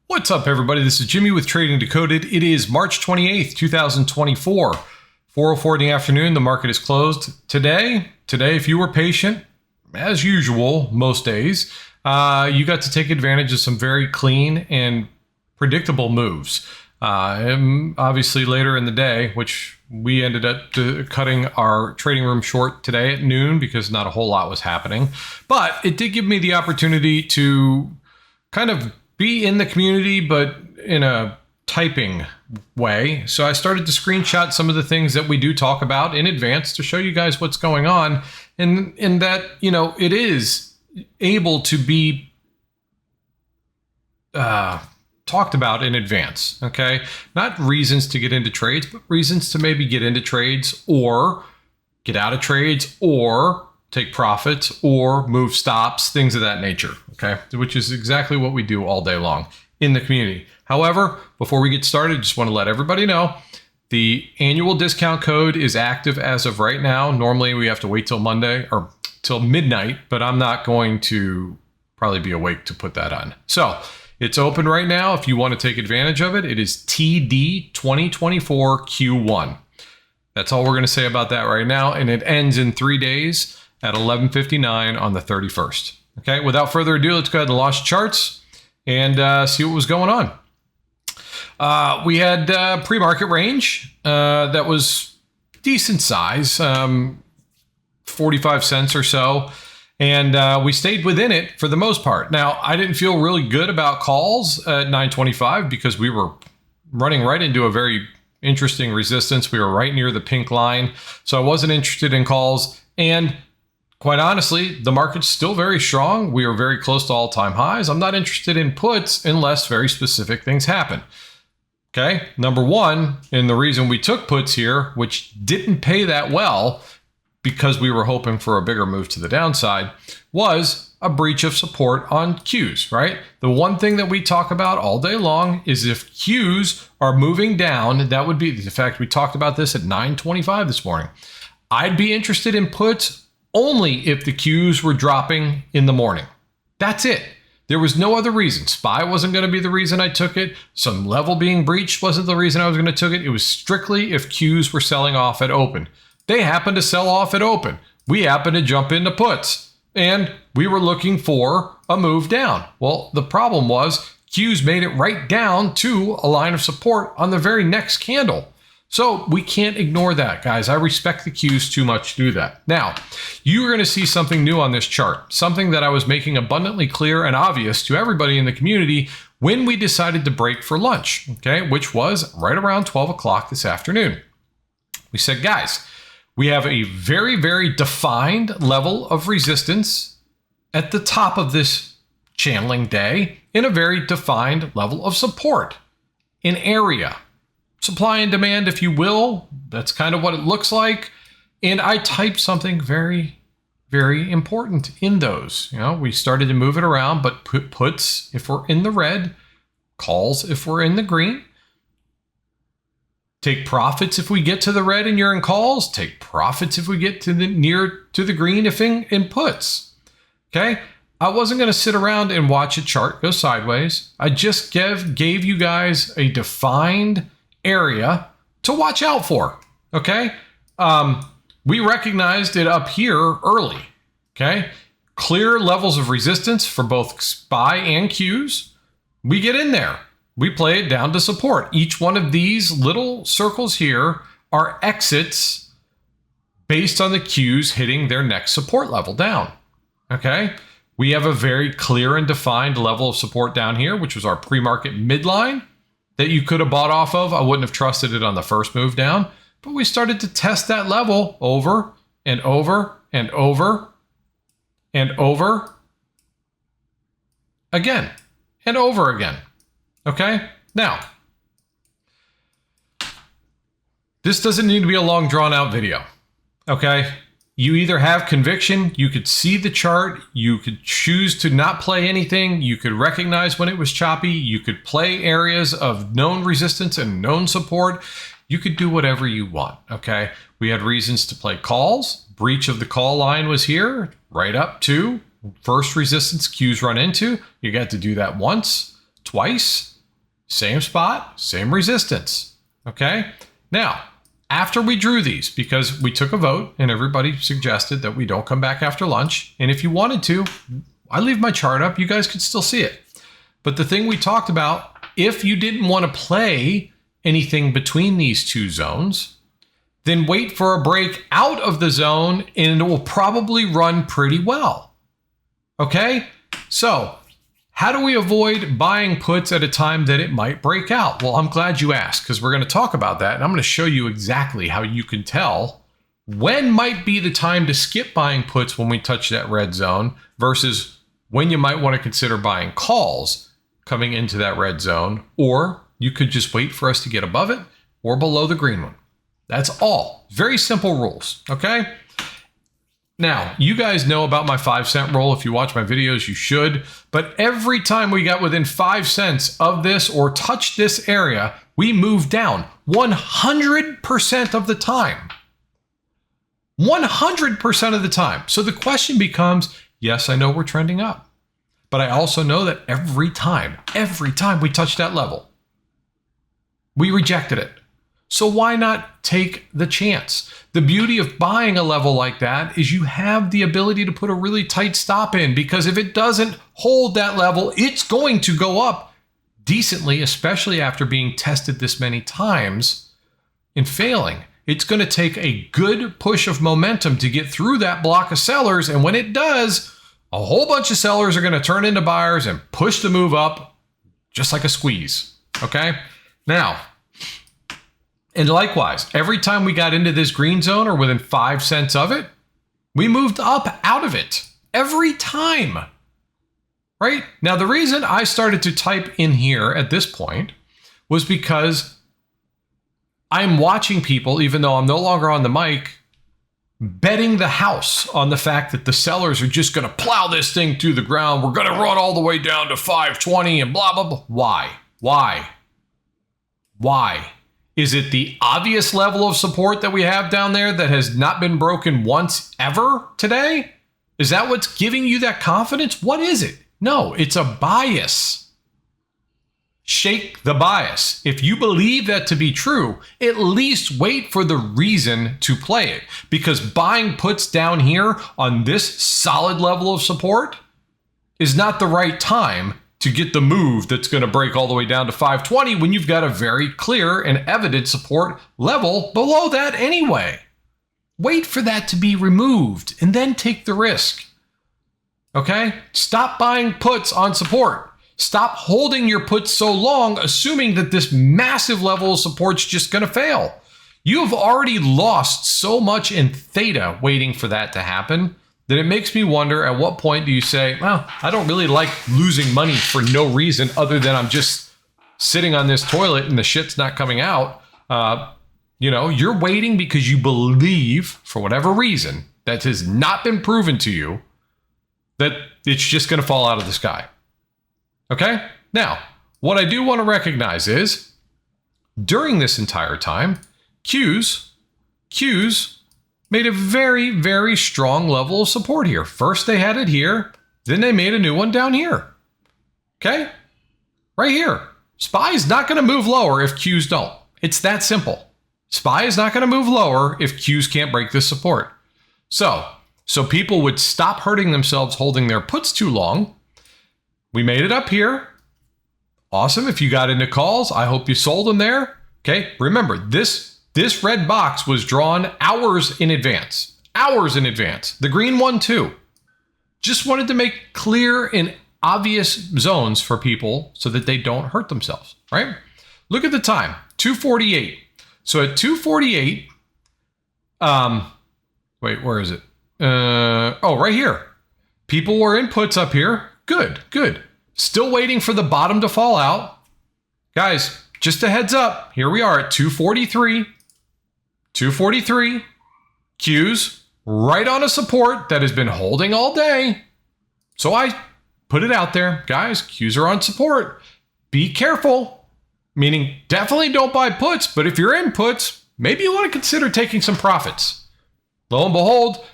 What's up, everybody? This is Jimmy with Trading Decoded. It is March 28th, 2024. 4:04 in the afternoon. The market is closed today. If you were patient, as usual, most days, you got to take advantage of some very clean and predictable moves. And obviously, later in the day, which we ended up cutting our trading room short today at noon because not a whole lot was happening. But it did give me the opportunity to kind of be in the community, but in a typing way. So I started to screenshot some of the things that we do talk about in advance to show you guys what's going on, and that, you know, it is able to be talked about in advance. Okay, not reasons to get into trades, but reasons to maybe get into trades or get out of trades or take profits or move stops, things of that nature, okay? Which is exactly what we do all day long in the community. However, before we get started, just want to let everybody know the annual discount code is active as of right now. Normally we have to wait till Monday or till midnight, but I'm not going to probably be awake to put that on. So it's open right now. If you want to take advantage of it, it is TD 2024 Q1. That's all we're going to say about that right now. And it ends in 3 days at 11:59 on the 31st. Okay, without further ado, let's go ahead and launch charts and see what was going on. We had pre-market range that was decent size, 45 cents or so, and we stayed within it for the most part. Now, I didn't feel really good about calls at 925 because we were running right into a very interesting resistance. We were right near the pink line, so I wasn't interested in calls. And quite honestly, the market's still very strong. We are very close to all-time highs. I'm not interested in puts unless very specific things happen. Okay, number one, and the reason we took puts here, which didn't pay that well because we were hoping for a bigger move to the downside, was a breach of support on Qs, right? The one thing that we talk about all day long is if Qs are moving down, that would be, in fact, we talked about this at 9:25 this morning. I'd be interested in puts only if the Qs were dropping in the morning. That's it. There was no other reason. SPY wasn't going to be the reason I took it. Some level being breached wasn't the reason I was going to take it. It was strictly if Qs were selling off at open. They happened to sell off at open. We happened to jump into puts, and we were looking for a move down. Well, the problem was Qs made it right down to a line of support on the very next candle. So we can't ignore that, guys. I respect the Qs too much to do that. Now, you're going to see something new on this chart, something that I was making abundantly clear and obvious to everybody in the community when we decided to break for lunch, okay, which was right around 12 o'clock this afternoon. We said, guys, we have a very, very defined level of resistance at the top of this channeling day in a very defined level of support, an area. Supply and demand, if you will. That's kind of what it looks like. And I typed something very, very important in those. You know, we started to move it around, but puts if we're in the red, calls if we're in the green. Take profits if we get to the red and you're in calls. Take profits if we get to the near to the green if in puts. Okay? I wasn't going to sit around and watch a chart go sideways. I just gave you guys a defined area to watch out for. Okay, we recognized it up here early. Okay, clear levels of resistance for both SPY and Qs. We get in there, we play it down to support. Each one of these little circles here are exits based on the Qs hitting their next support level down. Okay, we have a very clear and defined level of support down here, which was our pre-market midline that you could have bought off of. I wouldn't have trusted it on the first move down, but we started to test that level over and over and over and over again and over again. Okay? Now, this doesn't need to be a long drawn out video. Okay? You either have conviction, you could see the chart, you could choose to not play anything, you could recognize when it was choppy, you could play areas of known resistance and known support. You could do whatever you want, okay? We had reasons to play calls. Breach of the call line was here, right up to first resistance Qs run into. You got to do that once, twice, same spot, same resistance. Okay. Now, after we drew these, because we took a vote and everybody suggested that we don't come back after lunch. And if you wanted to, I leave my chart up. You guys could still see it. But the thing we talked about, if you didn't want to play anything between these two zones, then wait for a break out of the zone and it will probably run pretty well. Okay? So, how do we avoid buying puts at a time that it might break out? Well, I'm glad you asked, because we're going to talk about that. And I'm going to show you exactly how you can tell when might be the time to skip buying puts when we touch that red zone versus when you might want to consider buying calls coming into that red zone. Or you could just wait for us to get above it or below the green one. That's all. Very simple rules. Okay? Now, you guys know about my 5-cent rule. If you watch my videos, you should. But every time we got within 5 cents of this or touched this area, we moved down 100% of the time. 100% of the time. So the question becomes, yes, I know we're trending up. But I also know that every time we touch that level, we rejected it. So why not take the chance? The beauty of buying a level like that is you have the ability to put a really tight stop in, because if it doesn't hold that level, it's going to go up decently, especially after being tested this many times and failing. It's going to take a good push of momentum to get through that block of sellers. And when it does, a whole bunch of sellers are going to turn into buyers and push the move up just like a squeeze. Okay? Now, and likewise, every time we got into this green zone or within 5 cents of it, we moved up out of it. Every time. Right? Now, the reason I started to type in here at this point was because I'm watching people, even though I'm no longer on the mic, betting the house on the fact that the sellers are just going to plow this thing through the ground. We're going to run all the way down to 520 and blah, blah, blah. Why? Is it the obvious level of support that we have down there that has not been broken once ever today? Is that what's giving you that confidence? What is it? No, it's a bias. Shake the bias. If you believe that to be true, at least wait for the reason to play it. Because buying puts down here on this solid level of support is not the right time to get the move that's going to break all the way down to 520 when you've got a very clear and evident support level below that anyway. Wait for that to be removed and then take the risk. Okay? Stop buying puts on support. Stop holding your puts so long, assuming that this massive level of support's just going to fail. You have already lost so much in theta waiting for that to happen that it makes me wonder, at what point do you say, well, I don't really like losing money for no reason other than I'm just sitting on this toilet and the shit's not coming out. You're waiting because you believe, for whatever reason, that has not been proven to you, that it's just going to fall out of the sky. Okay? Now, what I do want to recognize is, during this entire time, Qs made a very, very strong level of support here. First they had it here, then they made a new one down here. Okay? Right here. SPY is not going to move lower if Qs don't. It's that simple. SPY is not going to move lower if Qs can't break this support. So people would stop hurting themselves holding their puts too long. We made it up here. Awesome. If you got into calls, I hope you sold them there. Okay? Remember, this red box was drawn hours in advance. Hours in advance. The green one too. Just wanted to make clear and obvious zones for people so that they don't hurt themselves, right? Look at the time, 2:48. So at 2:48, wait, where is it? Right here. People were in puts up here. Good. Still waiting for the bottom to fall out. Guys, just a heads up. Here we are at 2:43. 2:43. Qs right on a support that has been holding all day. So I put it out there. Guys, Qs are on support. Be careful. Meaning definitely don't buy puts, but if you're in puts, maybe you want to consider taking some profits. Lo and behold,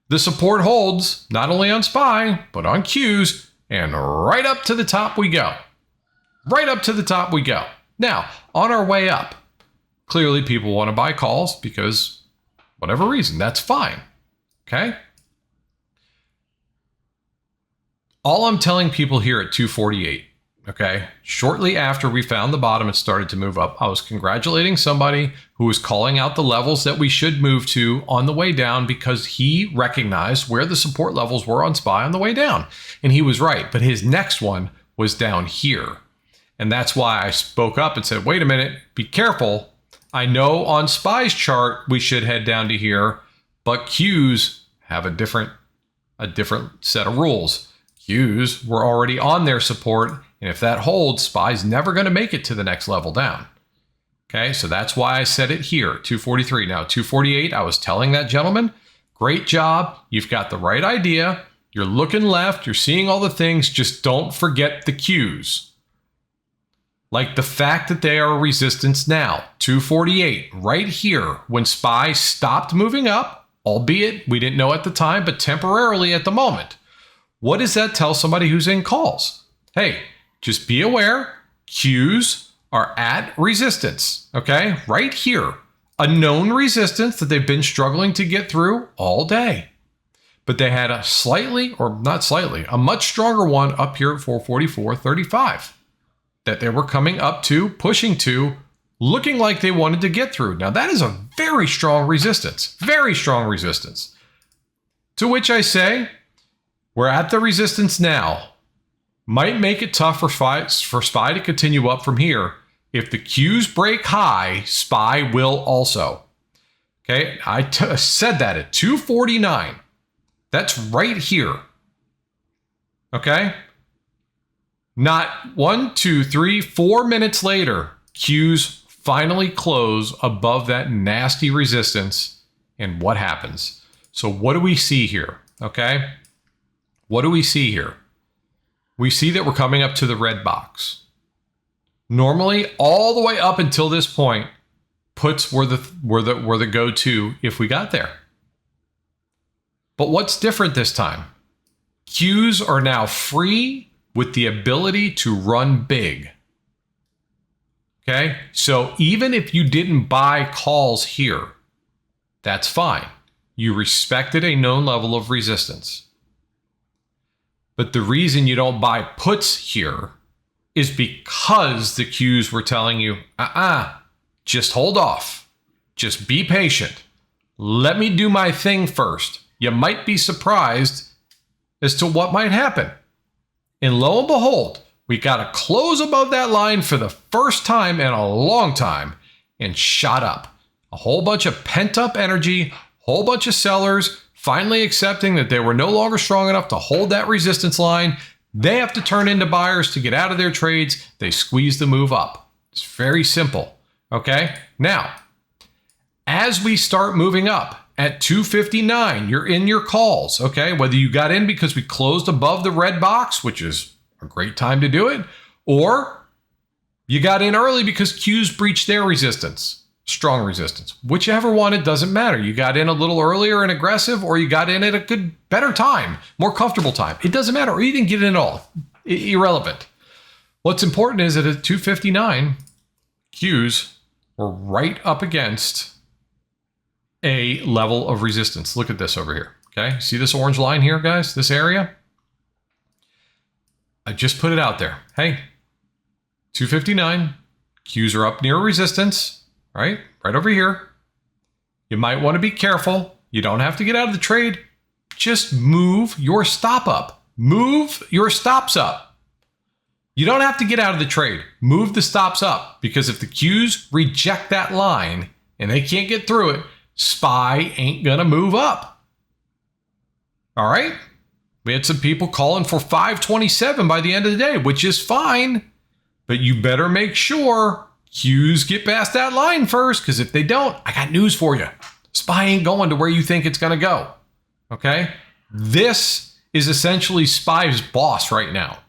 the support holds not only on SPY, but on Qs, and right up to the top we go. Right up to the top we go. Now, on our way up, clearly people want to buy calls because whatever reason, that's fine. Okay? All I'm telling people here at 248, okay, shortly after we found the bottom and started to move up, I was congratulating somebody who was calling out the levels that we should move to on the way down because he recognized where the support levels were on SPY on the way down. And he was right, but his next one was down here. And that's why I spoke up and said, wait a minute, be careful. I know on SPY's chart we should head down to here, but Qs have a different set of rules. Qs were already on their support, and if that holds, SPY's never going to make it to the next level down. Okay, so that's why I said it here, 243. Now, 248, I was telling that gentleman, great job. You've got the right idea. You're looking left. You're seeing all the things. Just don't forget the Qs. Like the fact that they are resistance now, 248, right here, when SPY stopped moving up, albeit we didn't know at the time, but temporarily at the moment. What does that tell somebody who's in calls? Hey, just be aware, Qs are at resistance, okay? Right here, a known resistance that they've been struggling to get through all day. But they had a a much stronger one up here at 444.35 that they were coming up to, pushing to, looking like they wanted to get through. Now that is a very strong resistance, very strong resistance. To which I say, we're at the resistance now. Might make it tough for SPY to continue up from here. If the Qs break high, SPY will also. Okay, I said that at 249. That's right here. Okay? Not 1, 2, 3, 4 minutes later, Qs finally close above that nasty resistance. And what happens? So what do we see here? Okay? What do we see here? We see that we're coming up to the red box. Normally, all the way up until this point, puts were the go-to if we got there. But what's different this time? Qs are now free with the ability to run big. Okay? So even if you didn't buy calls here, that's fine. You respected a known level of resistance. But the reason you don't buy puts here is because the Qs were telling you, just hold off. Just be patient. Let me do my thing first. You might be surprised as to what might happen. And lo and behold, we got to close above that line for the first time in a long time and shot up. A whole bunch of pent up energy, whole bunch of sellers finally accepting that they were no longer strong enough to hold that resistance line. They have to turn into buyers to get out of their trades. They squeeze the move up. It's very simple. Okay? Now, as we start moving up at 259, you're in your calls. Okay? Whether you got in because we closed above the red box, which is a great time to do it, or you got in early because Qs breached their resistance. Strong resistance. Whichever one, it doesn't matter. You got in a little earlier and aggressive, or you got in at a better time, more comfortable time. It doesn't matter. Or you didn't get in at all. Irrelevant. What's important is that at 259, Qs were right up against a level of resistance. Look at this over here. Okay. See this orange line here, guys? This area? I just put it out there. Hey, 259, Qs are up near resistance. Right over here. You might want to be careful. You don't have to get out of the trade. Just move your stop up. Move your stops up. You don't have to get out of the trade. Move the stops up, because if the Qs reject that line and they can't get through it, SPY ain't going to move up. All right? We had some people calling for 527 by the end of the day, which is fine, but you better make sure Qs get past that line first, because if they don't, I got news for you. SPY ain't going to where you think it's going to go. Okay? This is essentially SPY's boss right now.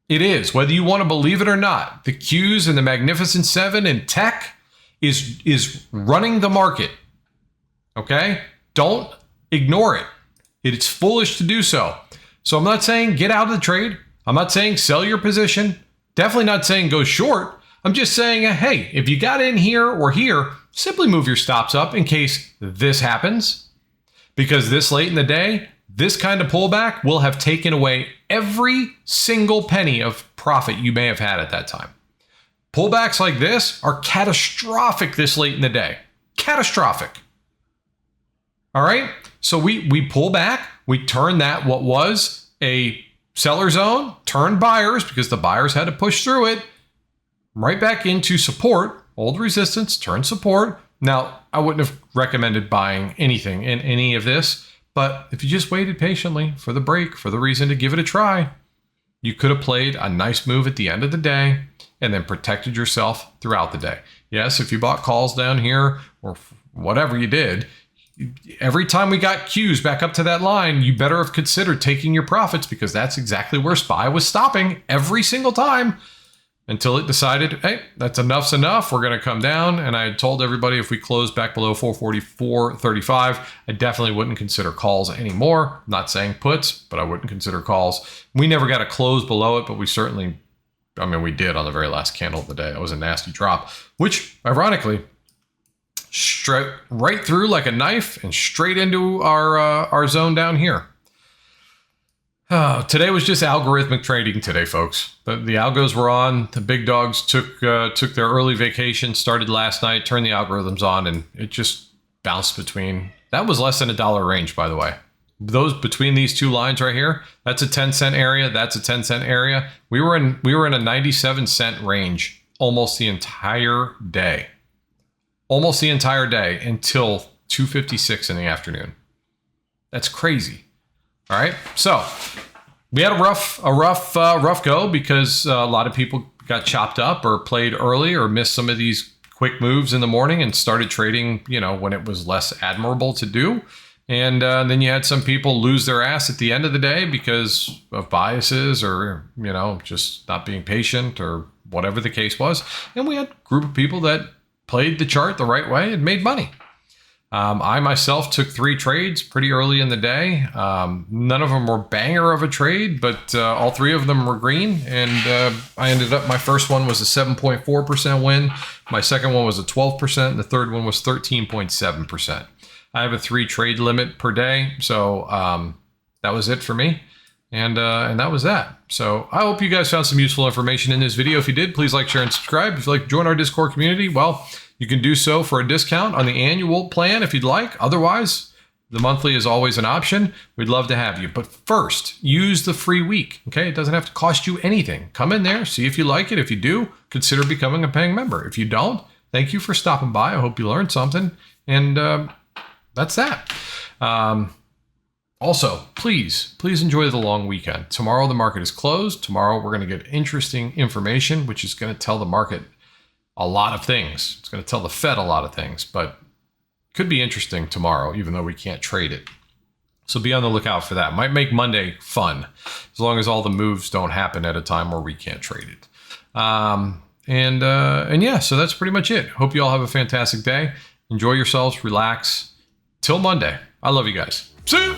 It is, whether you want to believe it or not. The Qs and the Magnificent Seven and tech is running the market. Okay? Don't ignore it. It's foolish to do so. So I'm not saying get out of the trade. I'm not saying sell your position. Definitely not saying go short. I'm just saying, hey, if you got in here or here, simply move your stops up in case this happens. Because this late in the day, this kind of pullback will have taken away every single penny of profit you may have had at that time. Pullbacks like this are catastrophic this late in the day. Catastrophic. All right. So we pull back. We turn that what was a seller zone, turned buyers because the buyers had to push through it, right back into support, old resistance, turn support. Now, I wouldn't have recommended buying anything in any of this, but if you just waited patiently for the break, for the reason to give it a try, you could have played a nice move at the end of the day and then protected yourself throughout the day. Yes, if you bought calls down here or whatever you did, every time we got cues back up to that line, you better have considered taking your profits because that's exactly where SPY was stopping every single time until it decided, hey, that's enough's enough. We're going to come down. And I had told everybody if we close back below 444.35, I definitely wouldn't consider calls anymore. Not saying puts, but I wouldn't consider calls. We never got a close below it, but we certainly, we did on the very last candle of the day. It was a nasty drop, which ironically, straight right through like a knife and straight into our zone down here. Today was just algorithmic trading today, folks. The algos were on. The big dogs took their early vacation, started last night, turned the algorithms on, and it just bounced between. That was less than $1 range, by the way. Those between these two lines right here, that's a 10-cent area. That's a 10-cent area. We were in a 97-cent range almost the entire day. Almost the entire day until 2:56 in the afternoon. That's crazy. All right. So we had a rough go because a lot of people got chopped up or played early or missed some of these quick moves in the morning and started trading, when it was less admirable to do. And then you had some people lose their ass at the end of the day because of biases or, just not being patient or whatever the case was. And we had a group of people that played the chart the right way and made money. I myself took 3 trades pretty early in the day. None of them were banger of a trade, but all 3 of them were green. And I ended up, my first one was a 7.4% win. My second one was a 12%. And the third one was 13.7%. I have a 3 trade limit per day. So that was it for me. And that was that. So I hope you guys found some useful information in this video. If you did, please like, share, and subscribe. If you'd like to join our Discord community, well, you can do so for a discount on the annual plan if you'd like. Otherwise, the monthly is always an option. We'd love to have you. But first, use the free week, okay? It doesn't have to cost you anything. Come in there, see if you like it. If you do, consider becoming a paying member. If you don't, thank you for stopping by. I hope you learned something. And that's that. Also, please enjoy the long weekend. Tomorrow, the market is closed. Tomorrow, we're going to get interesting information, which is going to tell the market a lot of things. It's going to tell the Fed a lot of things, but could be interesting tomorrow, even though we can't trade it. So be on the lookout for that. Might make Monday fun, as long as all the moves don't happen at a time where we can't trade it. And yeah, so that's pretty much it. Hope you all have a fantastic day. Enjoy yourselves, relax. Till Monday. I love you guys. See you.